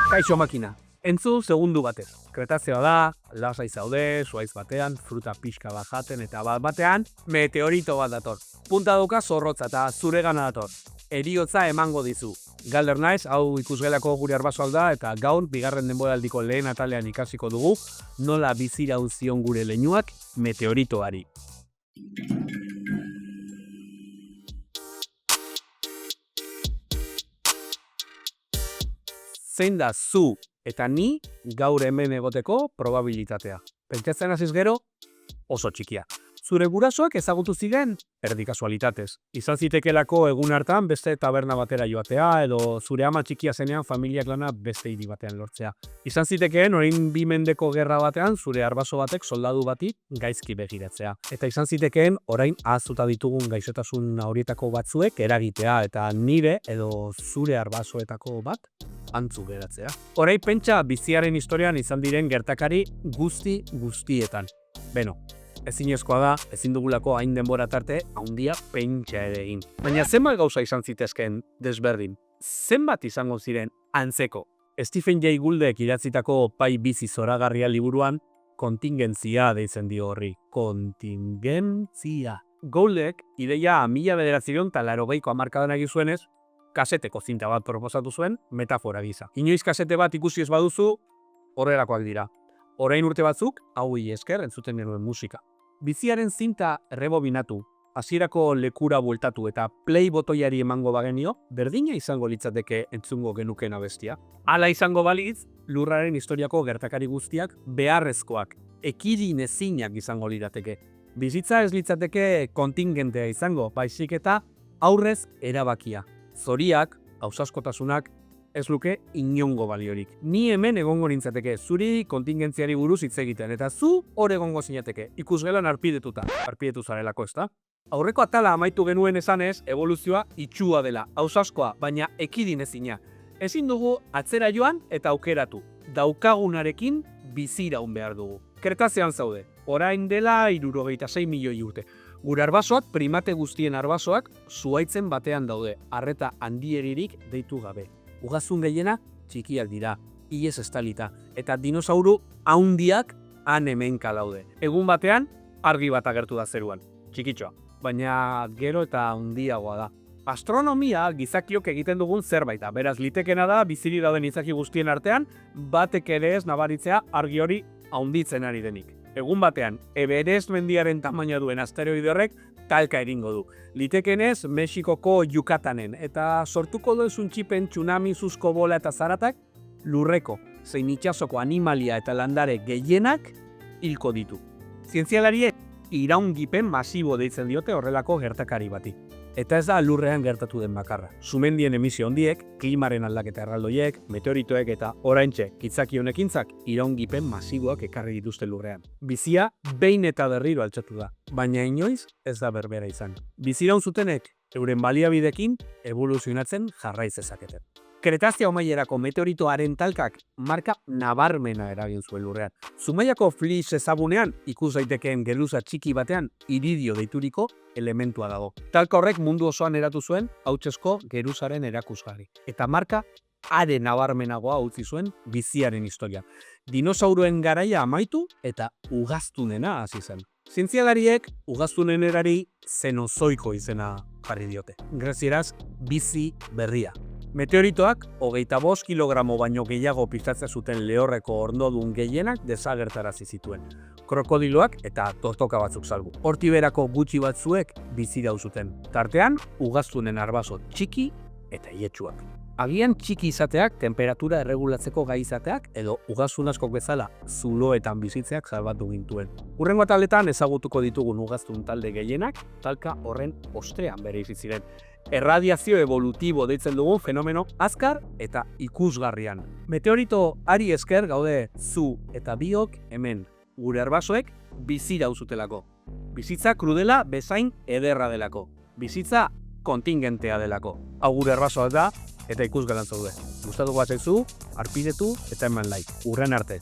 Kaixo makina, entzun segundu batez. Kretazioa da, lasai zaude, zuaiz batean, fruta pixka bat jaten eta bat batean, meteorito bat dator. Punta dauka zorrotza eta zuregana dator. Heriotza emango dizu. Galder naiz, hau ikusgelako gure arbasoak da eta gaur bigarren denboraldiko lehen atalean ikasiko dugu nola biziraun zion gure leinuak meteoritoari. Zein da zu eta ni gaur hemen egoteko probabilitatea. Pentsatzen hasiz gero, oso txikia. Zure gurasoak ezagutu ziren, erdi kasualitatez. Izan zitekelako egun hartan beste taberna batera joatea edo zure ama txikia zenean familiak lana beste hiri batean lortzea. Izan zitekeen orain 2 mendeko gerra batean zure arbaso batek soldadu bati gaizki begiratzea. Eta izan zitekeen orain ahaztuta ditugun gaixotasun horietako batzuek eragitea eta nire edo zure arbasoetako bat antzu geratzea. Orain pentsa biziaren historian izan diren gertakari guztietan. Beno, ezinezkoa da, ezin dugulako hain denbora tarte handia pentsa ere egin. Baina zenbat gauza izan zitezkeen desberdin? Zenbat izango ziren antzeko? Stephen Jay Gouldek idatzitako Pai bizi zoragarria liburuan kontingentzia deitzen dio horri. Kontingentzia. Gouldek ideia 1980ko hamarkadan egin zuenez, kaseteko zinta bat proposatu zuen, metafora gisa. Inoiz kasete bat ikusi ez baduzu, horrelakoak dira. Orain urte batzuk, hauei esker entzuten genuen musika. Biziaren zinta errebobinatu, hasierako lekura bueltatu eta play botoiari emango bagenio, berdina izango litzateke entzungo genuken abestia. Hala izango balitz, lurraren historiako gertakari guztiak beharrezkoak, ekidin ezinak izango lirateke. Bizitza ez litzateke kontingentea izango, baizik eta aurrez erabakia. Zoriak, hausaskotasunak, ez luke inongo baliorik. Ni hemen egongo nintzateke zuri kontingentziari buruz hitz egiten, eta zu hor egongo zinateke, ikusgelan arpidetu zarelako ezta? Aurreko atala amaitu genuen esanez, evoluzioa itxua dela, hausaskoa, baina ekidin ezina. Ezin dugu atzera joan eta aukeratu. Daukagunarekin biziraun behar dugu. Kretazioan zaude, orain dela 76 milioi urte. Gure arbasoak, primate guztien arbasoak, zuhaitzen batean daude, arreta handieririk deitu gabe. Ugazun gehiena txikiak dira, iez estalita, eta dinosauru handiak han hemenka daude. Egun batean, argi bat agertu da zeruan, txikitxoa, baina gero eta handiagoa da. Astronomia gizakiok egiten dugun zerbait da, beraz litekena da biziri dauden izaki guztien artean, batek ere ez nabaritzea argi hori handitzen ari denik. Egun batean, Everest mendiaren tamaina duen asteroide horrek talka eringo du. Litekenez Mexikoko Yucatanen eta sortuko duzun txipen tsunami, zuzko bola eta zaratak lurreko, zein itsasoko animalia eta landare gehienak hilko ditu. Zientzialariek iraungipen masibo deitzen diote horrelako gertakari bati. Eta ez da lurrean gertatu den bakarra. Sumendien emisio handiek, klimaren aldaketa erraldoiek, meteoritoek eta oraintxe gitzaki honekintzak iraungipen masiboak ekarri dituzte lurrean. Bizia behin eta berriro altxatu da, baina inoiz ez da berbera izan. Biziraun zutenek euren baliabidekin evoluzionatzen jarraiz dezaketen. Kretazio amaierako meteoritoaren talkak marka nabarmena eragin zuen lurrean. Zumaiako flis ezagunean ikus daitekeen geruza txiki batean iridio deituriko elementua dago. Talka horrek mundu osoan eratu zuen hautsesko geruzaren erakusgarri. Eta marka are nabarmenagoa utzi zuen biziaren historia. Dinosauruen garaia amaitu eta ugaztunena hasi zen. Zientzialariek ugaztunenerari Zenozoiko izena jarri diote. Grazieraz, bizi berria. Meteoritoak 25 kilogramo baino gehiago pisatzea zuten lehorreko ornodun gehienak desagertarazi zituen. Krokodiloak eta tortoka batzuk salbu. Hortiberako gutxi batzuek bizi zuten. Tartean, ugaztunen arbaso txiki eta ietsuak. Agian txiki izateak, temperatura erregulatzeko gai izateak edo ugaztun askok bezala zuloetan bizitzeak salbatu gintuen. Hurrengo ataletan ezagutuko ditugun ugaztun talde gehienak, talka horren ostean bereizi ziren. Erradiazio evolutibo deitzen dugun fenomeno azkar eta ikusgarrian. Meteorito ari esker gaude zu eta biok hemen, gure arbasoek bizira uzutelako. Bizitza krudela bezain ederra delako. Bizitza kontingentea delako. Hau gure arbasoak da eta ikusgaran zaude. Gustatuko bat zaizu, arpidetu eta eman like. Hurren arte.